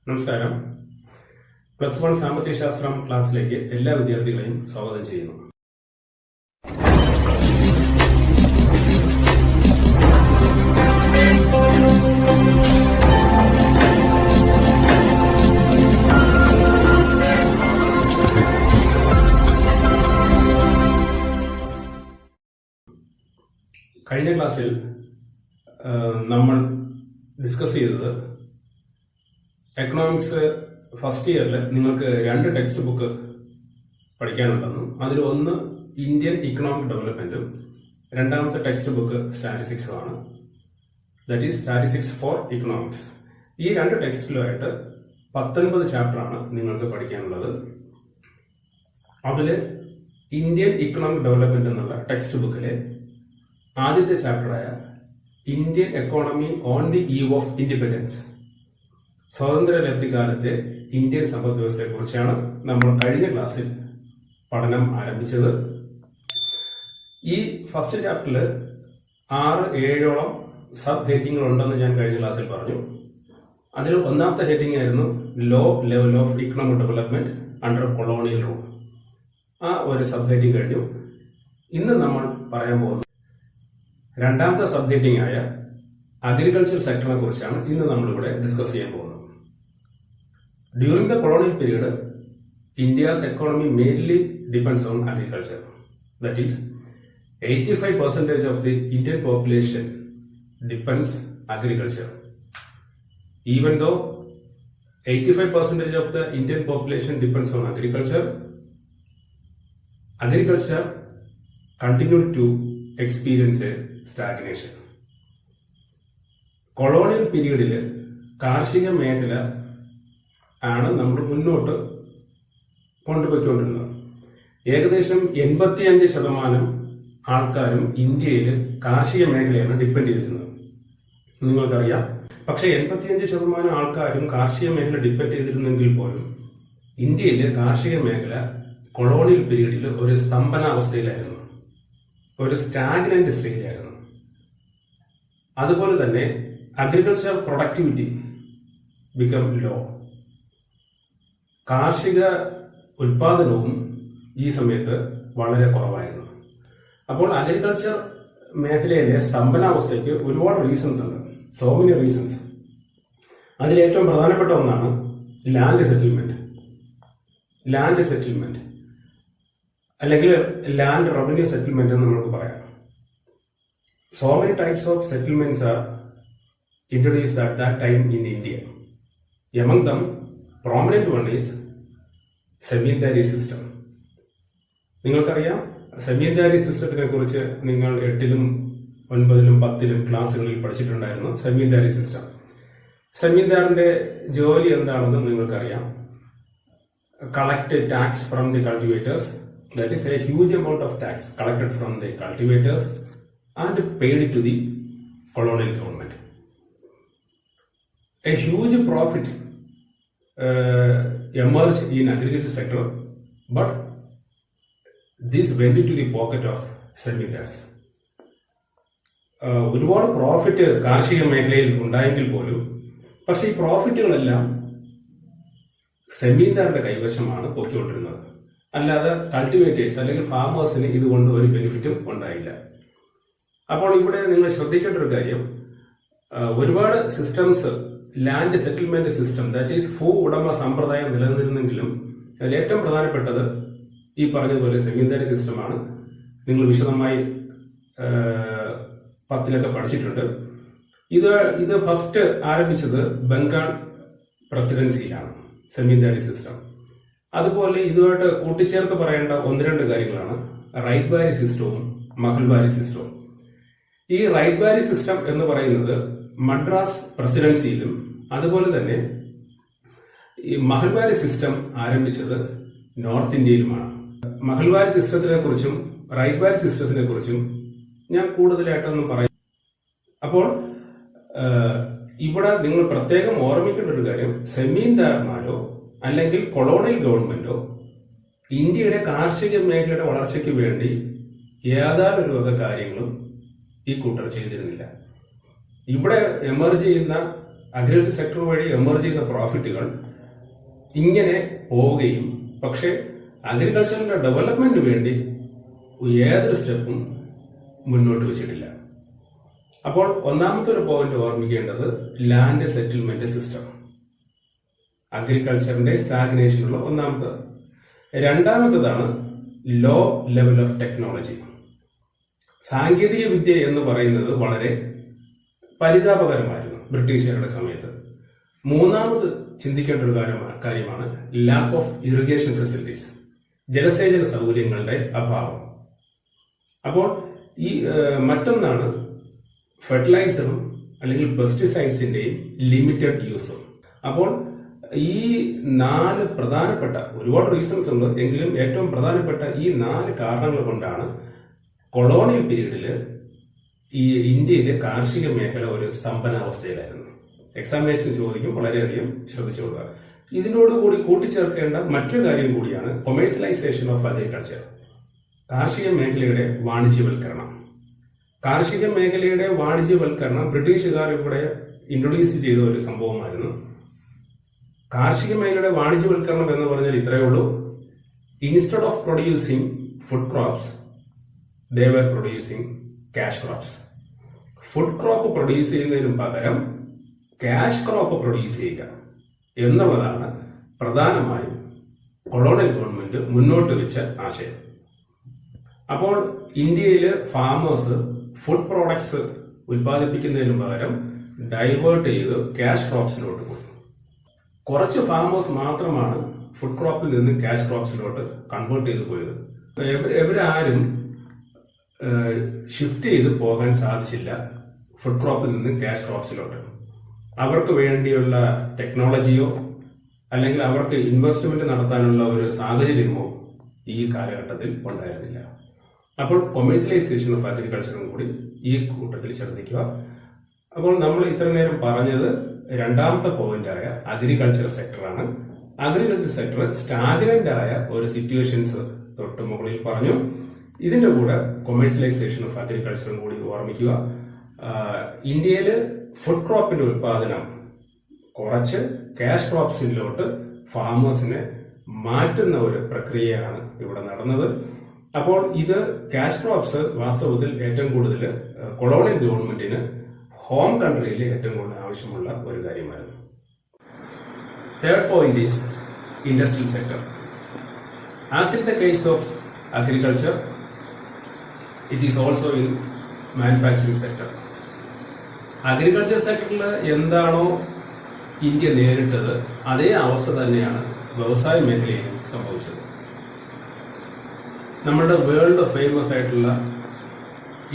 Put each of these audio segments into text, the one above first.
നമസ്കാരം. Plus one സാമ്പത്തിക ശാസ്ത്രം ക്ലാസ്സിലേക്ക് എല്ലാ വിദ്യാർത്ഥികളെയും സ്വാഗതം ചെയ്യുന്നു. കഴിഞ്ഞ ക്ലാസ്സിൽ നമ്മൾ ഡിസ്കസ് ചെയ്തത് എക്കണോമിക്സ് ഫസ്റ്റ് ഇയറിൽ നിങ്ങൾക്ക് 2 ടെക്സ്റ്റ് ബുക്ക് പഠിക്കാനുണ്ടെന്നും അതിൽ ഒന്ന് ഇന്ത്യൻ ഇക്കണോമിക് ഡെവലപ്മെന്റും രണ്ടാമത്തെ ടെക്സ്റ്റ് ബുക്ക് സ്റ്റാറ്റിസ്റ്റിക്സുമാണ്. That is statistics for economics. ഈ 2 ടെക്സ്റ്റിലുമായിട്ട് 19 ചാപ്റ്ററാണ് നിങ്ങൾക്ക് പഠിക്കാനുള്ളത്. അതിൽ ഇന്ത്യൻ ഇക്കണോമിക് ഡെവലപ്മെന്റ് എന്നുള്ള ടെക്സ്റ്റ് ബുക്കിലെ ആദ്യത്തെ ചാപ്റ്ററായ Indian economy on the eve of independence, സ്വാതന്ത്ര്യലബ്ധികാലത്തെ ഇന്ത്യൻ സമ്പദ് വ്യവസ്ഥയെ കുറിച്ചാണ് നമ്മൾ കഴിഞ്ഞ ക്ലാസ്സിൽ പഠനം ആരംഭിച്ചത്. ഈ ഫസ്റ്റ് ചാപ്റ്ററിൽ 6-7ഓളം സബ് ഹെഡിങ്ങുകൾ ഉണ്ടെന്ന് ഞാൻ കഴിഞ്ഞ ക്ലാസ്സിൽ പറഞ്ഞു. അതിൽ ഒന്നാമത്തെ ഹെഡിങ് ആയിരുന്നു low level of economic development under colonial rule. ആ ഒരു സബ് ഹെഡിങ് കഴിഞ്ഞു. ഇന്ന് നമ്മൾ പറയാൻ പോകുന്നത് രണ്ടാമത്തെ സബ് ഹെഡിങ് ആയ അഗ്രികൾച്ചർ സെക്ടറിനെ കുറിച്ചാണ് ഇന്ന് നമ്മളിവിടെ ഡിസ്കസ് ചെയ്യാൻ പോകുന്നത്. During the colonial period, India's economy mainly depends on agriculture. That is, 85% of the Indian population depends agriculture. Even though 85% of the Indian population depends on agriculture continued to experience a stagnation. Colonial പീരീഡിൽ കാർഷിക മേഖല ആണ് നമ്മൾ മുന്നോട്ട് കൊണ്ടുപോയിക്കൊണ്ടിരുന്നത്. ഏകദേശം 85% ആൾക്കാരും ഇന്ത്യയിൽ കാർഷിക മേഖലയാണ് ഡിപ്പെൻഡ് ചെയ്തിരുന്നത്, നിങ്ങൾക്കറിയാം. പക്ഷെ 85% ആൾക്കാരും കാർഷിക മേഖല ഡിപ്പെൻഡ് ചെയ്തിരുന്നെങ്കിൽ പോലും ഇന്ത്യയിലെ കാർഷിക മേഖല കൊളോണിയൽ പീരീഡിൽ ഒരു സ്തംഭനാവസ്ഥയിലായിരുന്നു, ഒരു സ്റ്റാഗ്നന്റ് സ്റ്റേജ് ആയിരുന്നു. അതുപോലെ തന്നെ അഗ്രികൾച്ചർ പ്രൊഡക്ടിവിറ്റി ബിക്കം ലോ. കാർഷിക ഉൽപാദനവും ഈ സമയത്ത് വളരെ കുറവായിരുന്നു. അപ്പോൾ അഗ്രികൾച്ചർ മേഖലയിലെ സ്തംഭനാവസ്ഥയ്ക്ക് ഒരുപാട് റീസൺസ് ഉണ്ട്, സോ മെനി റീസൺസ്. അതിൽ ഏറ്റവും പ്രധാനപ്പെട്ട ഒന്നാണ് ലാൻഡ് സെറ്റിൽമെന്റ് അല്ലെങ്കിൽ ലാൻഡ് റവന്യൂ സെറ്റിൽമെന്റ് എന്ന് നമുക്ക് പറയാം. So many types of settlements are introduced at that time in India. Among them, prominent one is സെമീന്ദാരി system. നിങ്ങൾക്കറിയാം, സെമീന്ദാരി സിസ്റ്റത്തിനെ കുറിച്ച് നിങ്ങൾ 8ലും 9ലും 10ലും ക്ലാസ്സുകളിൽ പഠിച്ചിട്ടുണ്ടായിരുന്നു. സെമീന്ദാരി സിസ്റ്റം, സെമീന്ദാറിന്റെ ജോലി എന്താണെന്ന് നിങ്ങൾക്കറിയാം. Collect tax from the cultivators. That is A huge amount of tax collected from the cultivators and paid to the colonial government. A huge profit emerged in agriculture sector, but this went into the pocket of zamindars. ഒരുപാട് profit കാർഷിക മേഖലയിൽ ഉണ്ടായെങ്കിൽ പോലും പക്ഷെ ഈ പ്രോഫിറ്റുകളെല്ലാം സെമീന്ദാരുടെ കൈവശമാണ് പൊക്കിക്കൊണ്ടിരുന്നത്. അല്ലാതെ cultivators അല്ലെങ്കിൽ ഫാമേഴ്സിന് ഇതുകൊണ്ട് ഒരു ബെനിഫിറ്റും ഉണ്ടായില്ല. അപ്പോൾ ഇവിടെ നിങ്ങൾ ശ്രദ്ധിക്കേണ്ട ഒരു കാര്യം, ഒരുപാട് systems, land settlement system, that is ഭൂ ഉടമ സമ്പ്രദായം നിലനിന്നിരുന്നെങ്കിലും അതിൽ ഏറ്റവും പ്രധാനപ്പെട്ടത് ഈ പറഞ്ഞതുപോലെ സെമീന്ദാരി സിസ്റ്റമാണ്. നിങ്ങൾ വിശദമായി 10ലൊക്കെ പഠിച്ചിട്ടുണ്ട്. ഇത് ഫസ്റ്റ് ആരംഭിച്ചത് ബംഗാൾ പ്രസിഡൻസിയിലാണ്, സെമീന്ദാരി സിസ്റ്റം. അതുപോലെ ഇതുമായിട്ട് കൂട്ടിച്ചേർത്ത് പറയേണ്ട 1-2 കാര്യങ്ങളാണ് റൈറ്റ് ബാരി സിസ്റ്റവും മഹൽബാരി സിസ്റ്റവും. ഈ റൈറ്റ് ബാരി സിസ്റ്റം എന്ന് പറയുന്നത് മദ്രാസ് പ്രസിഡൻസിയിലും അതുപോലെ തന്നെ ഈ മഹൽബാരി സിസ്റ്റം ആരംഭിച്ചത് നോർത്ത് ഇന്ത്യയിലുമാണ്. മഹൽബാരി സിസ്റ്റത്തിനെ കുറിച്ചും റൈറ്റ് ബാരി സിസ്റ്റത്തിനെ കുറിച്ചും ഞാൻ കൂടുതലായിട്ടൊന്നും പറയും. അപ്പോൾ ഇവിടെ നിങ്ങൾ പ്രത്യേകം ഓർമ്മിക്കേണ്ട ഒരു കാര്യം, സെമീന്ദാർമാരോ അല്ലെങ്കിൽ കൊളോണിയൽ ഗവൺമെന്റോ ഇന്ത്യയുടെ കാർഷിക മേഖലയുടെ വളർച്ചയ്ക്ക് വേണ്ടി യാതൊരു വക കാര്യങ്ങളും ഈ കൂട്ടർ ചെയ്തിരുന്നില്ല. ഇവിടെ എമർജ് ചെയ്യുന്ന അഗ്രികൾച്ചർ സെക്ടർ വഴി എമർജ് ചെയ്യുന്ന പ്രോഫിറ്റുകൾ ഇങ്ങനെ പോവുകയും പക്ഷെ അഗ്രികൾച്ചറിന്റെ ഡെവലപ്മെന്റിന് വേണ്ടി ഏതൊരു സ്റ്റെപ്പും മുന്നോട്ട് വെച്ചിട്ടില്ല. അപ്പോൾ ഒന്നാമത്തെ ഒരു പോയിന്റ് ഓർമ്മിക്കേണ്ടത് ലാൻഡ് സെറ്റിൽമെന്റ് സിസ്റ്റം, അഗ്രികൾച്ചറിന്റെ സ്റ്റാഗ്നേഷനുള്ള ഒന്നാമത്തത്. രണ്ടാമത്തതാണ് ലോ ലെവൽ ഓഫ് ടെക്നോളജി. സാങ്കേതിക വിദ്യ എന്ന് പറയുന്നത് വളരെ പരിതാപകരമായിരുന്നു ബ്രിട്ടീഷുകാരുടെ സമയത്ത്. മൂന്നാമത് ചിന്തിക്കേണ്ട ഒരു കാര്യമാണ് ലാക്ക് ഓഫ് ഇറിഗേഷൻ ഫെസിലിറ്റീസ്, ജലസേചന സൗകര്യങ്ങളുടെ അഭാവം. അപ്പോൾ ഈ മറ്റൊന്നാണ് ഫെർട്ടിലൈസറും അല്ലെങ്കിൽ പെസ്റ്റിസൈഡ്സിന്റെയും ലിമിറ്റഡ് യൂസും. അപ്പോൾ ഈ 4 പ്രധാനപ്പെട്ട, ഒരുപാട് റീസൺസ് ഉണ്ട് എങ്കിലും ഏറ്റവും പ്രധാനപ്പെട്ട ഈ 4 കാരണങ്ങൾ കൊണ്ടാണ് കൊളോണിയൽ പീരീഡില് ഈ ഇന്ത്യയിലെ കാർഷിക മേഖല ഒരു സ്തംഭനാവസ്ഥയിലായിരുന്നു. എക്സാമിനേഷൻ ചോദിക്കും, വളരെയധികം ശ്രദ്ധിച്ചുകൊള്ളുക. ഇതിനോടുകൂടി കൂട്ടിച്ചേർക്കേണ്ട മറ്റൊരു കാര്യം കൂടിയാണ് കൊമേഴ്സ്യലൈസേഷൻ ഓഫ് അഗ്രികൾച്ചർ, കാർഷിക മേഖലയുടെ വാണിജ്യവൽക്കരണം. കാർഷിക മേഖലയുടെ വാണിജ്യവൽക്കരണം ബ്രിട്ടീഷുകാർ ഇവിടെ ഇൻട്രൊഡ്യൂസ് ചെയ്ത ഒരു സംഭവമായിരുന്നു. കാർഷിക മേഖലയുടെ വാണിജ്യവൽക്കരണം എന്ന് പറഞ്ഞാൽ ഇത്രയേ ഉള്ളൂ. Instead of producing food crops they were producing cash crops. Food crop produce ചെയ്യുന്നതിനും പകരം ക്യാഷ് ക്രോപ്പ് പ്രൊഡ്യൂസ് ചെയ്യുക എന്നുള്ളതാണ് പ്രധാനമായും കൊളോണിയൽ ഗവൺമെന്റ് മുന്നോട്ട് വെച്ച ആശയം. അപ്പോൾ ഇന്ത്യയില് ഫാമേഴ്സ് ഫുഡ് പ്രോഡക്ട്സ് ഉൽപ്പാദിപ്പിക്കുന്നതിന് പകരം ഡൈവേർട്ട് ചെയ്ത് ക്യാഷ് ക്രോപ്സിലോട്ട് പോയി. കുറച്ച് ഫാമേഴ്സ് മാത്രമാണ് ഫുഡ് ക്രോപ്പിൽ നിന്ന് ക്യാഷ് ക്രോപ്സിലോട്ട് കൺവേർട്ട് ചെയ്ത് പോയത്. ഇവരാരും ഷിഫ്റ്റ് ചെയ്ത് പോകാൻ സാധിച്ചില്ല ഫുഡ് ക്രോപ്പിൽ നിന്ന് ക്യാഷ് ക്രോപ്സിലോട്ട്. അവർക്ക് വേണ്ടിയുള്ള ടെക്നോളജിയോ അല്ലെങ്കിൽ അവർക്ക് ഇൻവെസ്റ്റ്മെന്റ് നടത്താനുള്ള ഒരു സാഹചര്യമോ ഈ കാലഘട്ടത്തിൽ ഉണ്ടായിരുന്നില്ല. അപ്പോൾ കൊമേഴ്സ്യലൈസേഷൻ ഓഫ് അഗ്രികൾച്ചറും കൂടി ഈ കൂട്ടത്തിൽ ശ്രദ്ധിക്കുക. അപ്പോൾ നമ്മൾ ഇത്ര നേരം പറഞ്ഞത് രണ്ടാമത്തെ പോയിന്റായ അഗ്രികൾച്ചർ സെക്ടറാണ്. അഗ്രികൾച്ചർ സെക്ടർ സ്റ്റാഗ്നന്റ് ആയ ഒരു സിറ്റുവേഷൻസ് തൊട്ട് മുകളിൽ പറഞ്ഞു. ഇതിന്റെ കൂടെ കൊമേഴ്സ്യലൈസേഷൻ ഓഫ് അഗ്രികൾച്ചറും കൂടി ഓർമ്മിക്കുക. ഇന്ത്യയിൽ ഫുഡ് ക്രോപ്പിന്റെ ഉൽപാദനം കുറച്ച് ക്യാഷ് ക്രോപ്സിലോട്ട് ഫാമേഴ്സിനെ മാറ്റുന്ന ഒരു പ്രക്രിയയാണ് ഇവിടെ നടന്നത്. അപ്പോൾ ഇത് ക്യാഷ് ക്രോപ്സ് വാസ്തവത്തിൽ ഏറ്റവും കൂടുതൽ കൊളോണിയൽ ഗവൺമെന്റിന് ഹോം കൺട്രിയിൽ ഏറ്റവും കൂടുതൽ ആവശ്യമുള്ള ഒരു കാര്യമായിരുന്നു. Third point is industrial sector. As in the case of agriculture, it is also in manufacturing sector. Agriculture സെക്ടറിൽ എന്താണോ ഇന്ത്യ നേരിട്ടത് അതേ അവസ്ഥ തന്നെയാണ് വ്യവസായ മേഖലയിലും സംഭവിച്ചത്. നമ്മുടെ വേൾഡ് ഫേമസ് ആയിട്ടുള്ള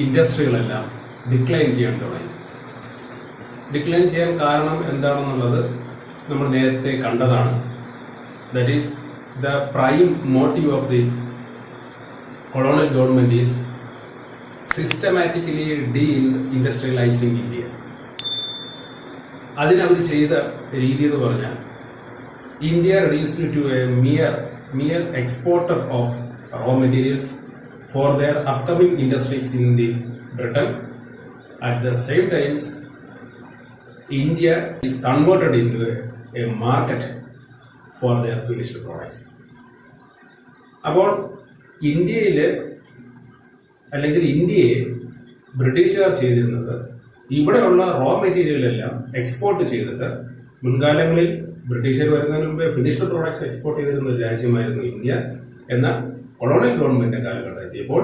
ഇൻഡസ്ട്രികളെല്ലാം ഡിക്ലൈൻ ചെയ്യാൻ തുടങ്ങി. ഡിക്ലൈൻ ചെയ്യാൻ കാരണം എന്താണെന്നുള്ളത് നമ്മൾ നേരത്തെ കണ്ടതാണ്. That is the prime motive of the colonial government is systematically industrialising India. അതിനവർ ചെയ്ത രീതി എന്ന് പറഞ്ഞാൽ India reduced to a mere exporter of raw materials for their upcoming industries in the Britain. At the same time, India is converted into a market for their finished products. അപ്പോൾ ഇന്ത്യയില് അല്ലെങ്കിൽ ഇന്ത്യയെ ബ്രിട്ടീഷുകാർ ചെയ്തിരുന്നത് ഇവിടെയുള്ള റോ മെറ്റീരിയലെല്ലാം എക്സ്പോർട്ട് ചെയ്തിട്ട്, മുൻകാലങ്ങളിൽ ബ്രിട്ടീഷുകാർ വരുന്നതിന് മുമ്പേ ഫിനിഷ്ഡ് പ്രോഡക്ട്സ് എക്സ്പോർട്ട് ചെയ്തിരുന്ന ഒരു രാജ്യമായിരുന്നു ഇന്ത്യ. എന്നാൽ കൊളോണിയൽ ഗവൺമെന്റ് കാലഘട്ടം എത്തിയപ്പോൾ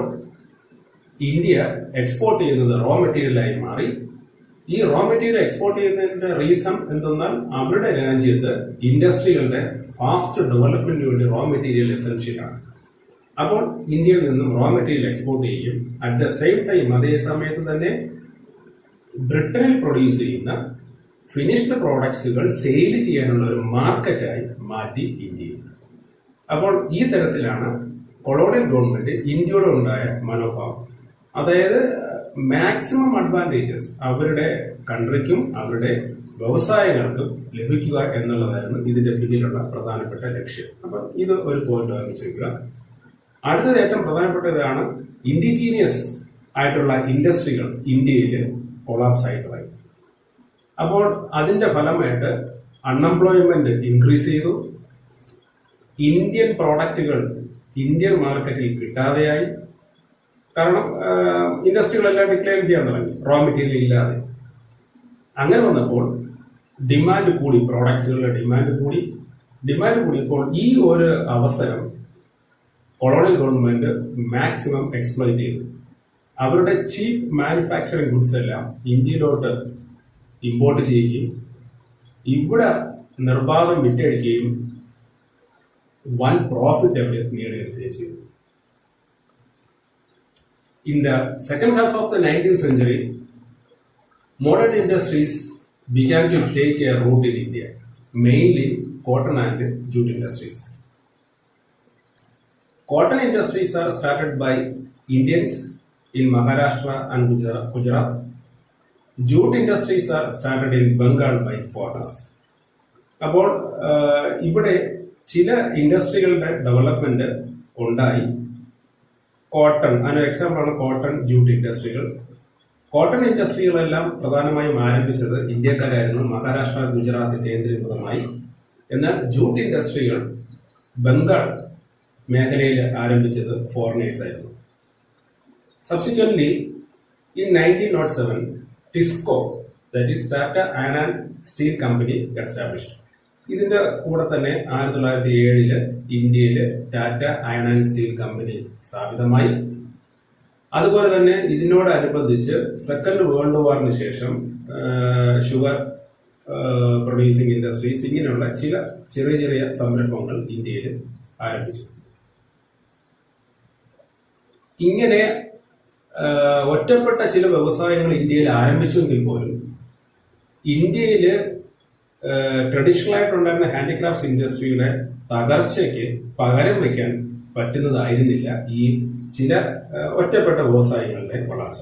ഇന്ത്യ എക്സ്പോർട്ട് ചെയ്യുന്നത് റോ മെറ്റീരിയലായി മാറി. ഈ റോ മെറ്റീരിയൽ എക്സ്പോർട്ട് ചെയ്യുന്നതിന്റെ റീസൺ എന്തെന്നാൽ അവരുടെ രാജ്യത്ത് ഇൻഡസ്ട്രികളുടെ ഫാസ്റ്റ് ഡെവലപ്മെന്റിന് വേണ്ടി റോ മെറ്റീരിയൽ എസെൻഷ്യലാണ്. അപ്പോൾ ഇന്ത്യയിൽ നിന്നും റോ മെറ്റീരിയൽ എക്സ്പോർട്ട് ചെയ്യും. അറ്റ് ദ സെയിം ടൈം അതേ സമയത്ത് തന്നെ ബ്രിട്ടനിൽ പ്രൊഡ്യൂസ് ചെയ്യുന്ന ഫിനിഷ്ഡ് പ്രോഡക്ട്സുകൾ സെയിൽ ചെയ്യാനുള്ള ഒരു മാർക്കറ്റായി മാറ്റി ഇന്ത്യയിൽ. അപ്പോൾ ഈ തരത്തിലാണ് കൊളോണിയൽ ഗവൺമെന്റ് ഇന്ത്യയോട് ഉണ്ടായ മനോഭാവം. അതായത് മാക്സിമം അഡ്വാൻറ്റേജസ് അവരുടെ കൺട്രിക്കും അവരുടെ വ്യവസായങ്ങൾക്കും ലഭിക്കുക എന്നുള്ളതായിരുന്നു ഇതിന്റെ പിന്നിലുള്ള പ്രധാനപ്പെട്ട ലക്ഷ്യം. അപ്പം ഇത് ഒരു പോയിന്റ് ആലോചിക്കുക. അടുത്തത് ഏറ്റവും പ്രധാനപ്പെട്ടതാണ് ഇൻഡിജീനിയസ് ആയിട്ടുള്ള ഇൻഡസ്ട്രികൾ ഇന്ത്യയിൽ കൊളാപ്സ് ആയി തുടങ്ങി. അപ്പോൾ അതിന്റെ ഫലമായിട്ട് അൺഎംപ്ലോയ്മെന്റ് ഇൻക്രീസ് ചെയ്തു. ഇന്ത്യൻ പ്രോഡക്റ്റുകൾ ഇന്ത്യൻ മാർക്കറ്റിൽ കിട്ടാതെയായി. കാരണം ഇൻഡസ്ട്രികളെല്ലാം ഡിക്ലൈൻ ചെയ്യാൻ തുടങ്ങി, റോ മെറ്റീരിയൽ ഇല്ലാതെ. അങ്ങനെ വന്നപ്പോൾ ഡിമാൻഡ് കൂടി, പ്രോഡക്ട്സുകളുടെ ഡിമാൻഡ് കൂടിയപ്പോൾ ഈ ഒരു അവസരം കൊളോണിയൽ ഗവൺമെന്റ് മാക്സിമം എക്സ്പ്ലോയിറ്റ് ചെയ്തു. അവരുടെ ചീപ്പ് മാനുഫാക്ചറിംഗ് ഗുഡ്സ് എല്ലാം ഇന്ത്യയിലോട്ട് ഇമ്പോർട്ട് ചെയ്യുകയും ഇവിടെ നിർബാധം വിറ്റഴിക്കുകയും വൻ പ്രോഫിറ്റ് അവർ നേടിയെടുക്കുകയും ചെയ്തു. In the second half of the 19th century, modern industries began to take a root in India, mainly cotton and jute industries. Cotton industries are started by Indians in Maharashtra and Gujarat. Jute industries are started in Bengal by foreigners. അപ്പോൾ ഇവിടെ ചില ഇൻഡസ്ട്രികളുടെ development ഉണ്ടായി. Cotton, അതിനൊരു എക്സാമ്പിളാണ് cotton, jute ഇൻഡസ്ട്രികൾ. Cotton ഇൻഡസ്ട്രികളെല്ലാം പ്രധാനമായും ആരംഭിച്ചത് ഇന്ത്യക്കാരായിരുന്നു, മഹാരാഷ്ട്ര, ഗുജറാത്ത് കേന്ദ്രീകൃതമായി. എന്നാൽ jute ഇൻഡസ്ട്രികൾ Bengal മേഖലയിൽ ആരംഭിച്ചത് ഫോറിനേഴ്സ് ആയിരുന്നു. Subsequently in 1907 TISCO, that is Tata iron and steel company established. ഇതിന്റെ കൂടെ തന്നെ 1907 ഇന്ത്യയില് Tata iron and steel company സ്ഥാപിതമായി. അതുപോലെ തന്നെ ഇതിനോടനുബന്ധിച്ച് സെക്കൻഡ് വേൾഡ് വാറിന് ശേഷം ഷുഗർ പ്രൊഡ്യൂസിംഗ് ഇൻഡസ്ട്രീസ്, ഇങ്ങനെയുള്ള ചില ചെറിയ ചെറിയ സംരംഭങ്ങൾ ഇന്ത്യയിൽ ആരംഭിച്ചു. ഇങ്ങനെ ഒറ്റപ്പെട്ട ചില വ്യവസായങ്ങൾ ഇന്ത്യയിൽ ആരംഭിച്ചെങ്കിൽ പോലും ഇന്ത്യയില് ട്രഡീഷണൽ ആയിട്ടുണ്ടായിരുന്ന ഹാൻഡിക്രാഫ്റ്റ്സ് ഇൻഡസ്ട്രിയുടെ തകർച്ചയ്ക്ക് പകരം വയ്ക്കാൻ പറ്റുന്നതായിരുന്നില്ല ഈ ചില ഒറ്റപ്പെട്ട വ്യവസായങ്ങളുടെ വളർച്ച.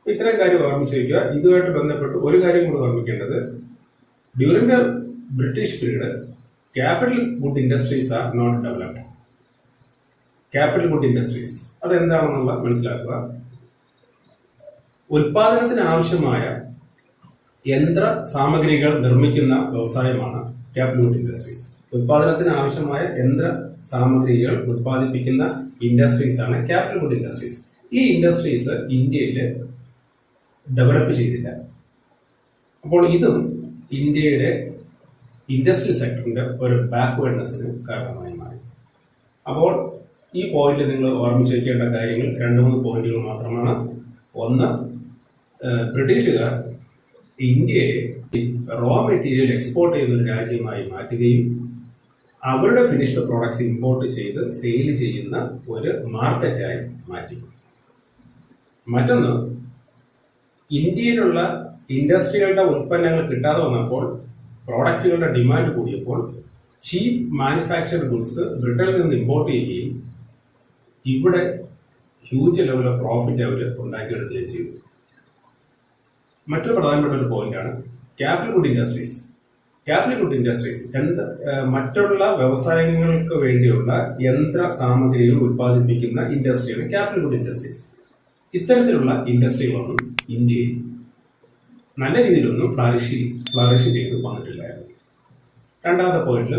ഇത്തരം കാര്യം ഓർമ്മിച്ച് വയ്ക്കുക. ഇതുമായിട്ട് ബന്ധപ്പെട്ട് ഒരു കാര്യം കൂടി ഓർമ്മിക്കേണ്ടത്, during the British period capital good industries are not developed. Capital good industries അതെന്താണെന്നുള്ള മനസ്സിലാക്കുക. ഉൽപാദനത്തിന് ആവശ്യമായ യന്ത്ര സാമഗ്രികൾ നിർമ്മിക്കുന്ന വ്യവസായമാണ് ക്യാപിറ്റൽ ഗുഡ് ഇൻഡസ്ട്രീസ്. ഉൽപാദനത്തിന് ആവശ്യമായ യന്ത്ര സാമഗ്രികൾ ഉൽപ്പാദിപ്പിക്കുന്ന ഇൻഡസ്ട്രീസ് ആണ് ക്യാപിറ്റൽ ഗുഡ് ഇൻഡസ്ട്രീസ്. ഈ ഇൻഡസ്ട്രീസ് ഇന്ത്യയിൽ ഡെവലപ്പ് ചെയ്തില്ല. അപ്പോൾ ഇതും ഇന്ത്യയുടെ ഇൻഡസ്ട്രിയൽ സെക്ടറിന്റെ ഒരു ബാക്ക്വേർഡ്നെസ്സിന് കാരണമായി മാറി. അപ്പോൾ ഈ പോയിന്റിൽ നിങ്ങൾ ഓർമ്മിച്ച് വയ്ക്കേണ്ട കാര്യങ്ങൾ 2-3 പോയിന്റുകൾ മാത്രമാണ്. ഒന്ന്, ബ്രിട്ടീഷുകാർ ഇന്ത്യയെ റോ മെറ്റീരിയൽ എക്സ്പോർട്ട് ചെയ്യുന്ന ഒരു രാജ്യമായി മാറ്റുകയും അവരുടെ ഫിനിഷ്ഡ് പ്രോഡക്ട്സ് ഇമ്പോർട്ട് ചെയ്ത് സെയിൽ ചെയ്യുന്ന ഒരു മാർക്കറ്റായി മാറ്റി. മറ്റൊന്ന്, ഇന്ത്യയിലുള്ള ഇൻഡസ്ട്രികളുടെ ഉൽപ്പന്നങ്ങൾ കിട്ടാതെ വന്നപ്പോൾ പ്രോഡക്റ്റുകളുടെ ഡിമാൻഡ് കൂടിയപ്പോൾ ചീപ്പ് മാനുഫാക്ചർഡ് ഗുഡ്സ് ബ്രിട്ടനിൽ നിന്ന് ഇമ്പോർട്ട് ചെയ്യുകയും ഇവിടെ ഹ്യൂജ് ലെവൽ ഓഫ് പ്രോഫിറ്റ് അവർ ഉണ്ടാക്കിയെടുക്കുകയും ചെയ്തു. മറ്റൊരു പ്രധാനപ്പെട്ട ഒരു പോയിന്റാണ് capital good industries. Capital good industries മറ്റുള്ള വ്യവസായങ്ങൾക്ക് വേണ്ടിയുള്ള യന്ത്ര സാമഗ്രികൾ ഉൽപ്പാദിപ്പിക്കുന്ന ഇൻഡസ്ട്രിയാണ് ക്യാപിറ്റൽ ഗുഡ് ഇൻഡസ്ട്രീസ്. ഇത്തരത്തിലുള്ള ഇൻഡസ്ട്രികളൊന്നും ഇന്ത്യയിൽ നല്ല രീതിയിലൊന്നും ഫ്ലറിഷ് ചെയ്ത് വന്നിട്ടില്ലായിരുന്നു. രണ്ടാമത്തെ പോയിന്റിൽ,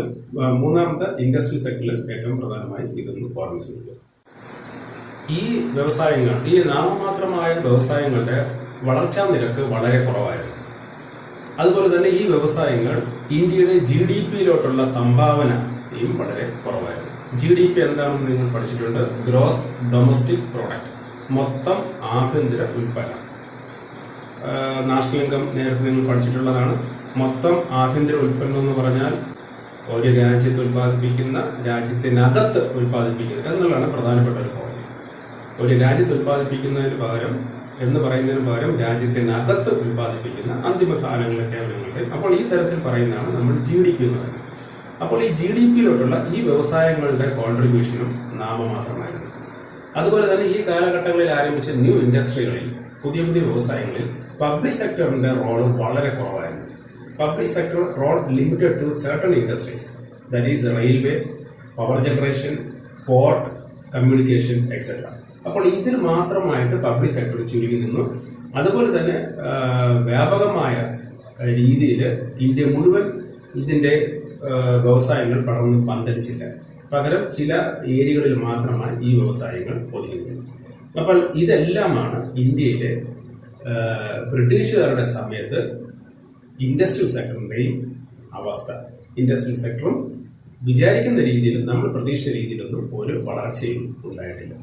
മൂന്നാമത്തെ ഇൻഡസ്ട്രി സെക്ടറിൽ ഏറ്റവും പ്രധാനമായി ഇതൊന്ന് ഓർമ്മിച്ചിട്ടുണ്ട്. ഈ വ്യവസായങ്ങൾ, ഈ നാമമാത്രമായ വ്യവസായങ്ങളുടെ വളർച്ചാ നിരക്ക് വളരെ കുറവായിരുന്നു. അതുപോലെ തന്നെ ഈ വ്യവസായങ്ങൾ ഇന്ത്യയുടെ GDP-യിലോട്ടുള്ള സംഭാവനയും വളരെ കുറവായിരുന്നു. GDP എന്താണെന്ന് നിങ്ങൾ പഠിച്ചിട്ടുണ്ട്, ഗ്രോസ് ഡൊമസ്റ്റിക് പ്രോഡക്റ്റ്, മൊത്തം ആഭ്യന്തര ഉൽപ്പന്നം. നാഷണൽ ഇൻകം നേരത്തെ നിങ്ങൾ പഠിച്ചിട്ടുള്ളതാണ്. മൊത്തം ആഭ്യന്തര ഉൽപ്പന്നം എന്ന് പറഞ്ഞാൽ ഒരു രാജ്യത്ത് ഉൽപ്പാദിപ്പിക്കുന്ന, രാജ്യത്തിനകത്ത് ഉൽപ്പാദിപ്പിക്കുന്നത് എന്നുള്ളതാണ് പ്രധാനപ്പെട്ട ഒരു പോയിന്റ്. ഒരു രാജ്യത്ത് ഉൽപ്പാദിപ്പിക്കുന്നതിന് പകരം എന്ന് പറയുന്നതിന് പകരം രാജ്യത്തിനകത്ത് ഉൽപ്പാദിപ്പിക്കുന്ന അന്തിമ സാധനങ്ങളുടെ സേവനങ്ങളുടെ, അപ്പോൾ ഈ തരത്തിൽ പറയുന്നതാണ് നമ്മൾ GDP എന്ന് പറയുന്നത്. അപ്പോൾ ഈ GDP-യിലോട്ടുള്ള ഈ വ്യവസായങ്ങളുടെ കോൺട്രിബ്യൂഷനും നാമമാത്രമായിരുന്നു. അതുപോലെ തന്നെ ഈ കാലഘട്ടങ്ങളിൽ ആരംഭിച്ച ന്യൂ ഇൻഡസ്ട്രികളിൽ, പുതിയ പുതിയ വ്യവസായങ്ങളിൽ പബ്ലിക് സെക്ടറിന്റെ റോള് വളരെ കുറവായിരുന്നു. Public sector role limited to certain industries, that is railway, power generation, port, communication etcetera. അപ്പോൾ ഇതിൽ മാത്രമായിട്ട് പബ്ലിക് സെക്ടർ ചുരുങ്ങി നിന്നു. അതുപോലെ തന്നെ വ്യാപകമായ രീതിയിൽ ഇന്ത്യ മുഴുവൻ ഇതിന്റെ വ്യവസായങ്ങൾ പടർന്ന് പന്തലിച്ചില്ല. പകരം ചില ഏരിയകളിൽ മാത്രമാണ് ഈ വ്യവസായങ്ങൾ ഒതുങ്ങുന്നത്. അപ്പോൾ ഇതെല്ലാമാണ് ഇന്ത്യയിലെ ബ്രിട്ടീഷുകാരുടെ സമയത്ത് ഇൻഡസ്ട്രിയൽ സെക്ടറിന്റെയും അവസ്ഥ. ഇൻഡസ്ട്രിയൽ സെക്ടറും വിചാരിക്കുന്ന രീതിയിൽ, നമ്മൾ പ്രതീക്ഷിച്ച രീതിയിലൊന്നും ഒരു വളർച്ചയും ഉണ്ടായിട്ടില്ല.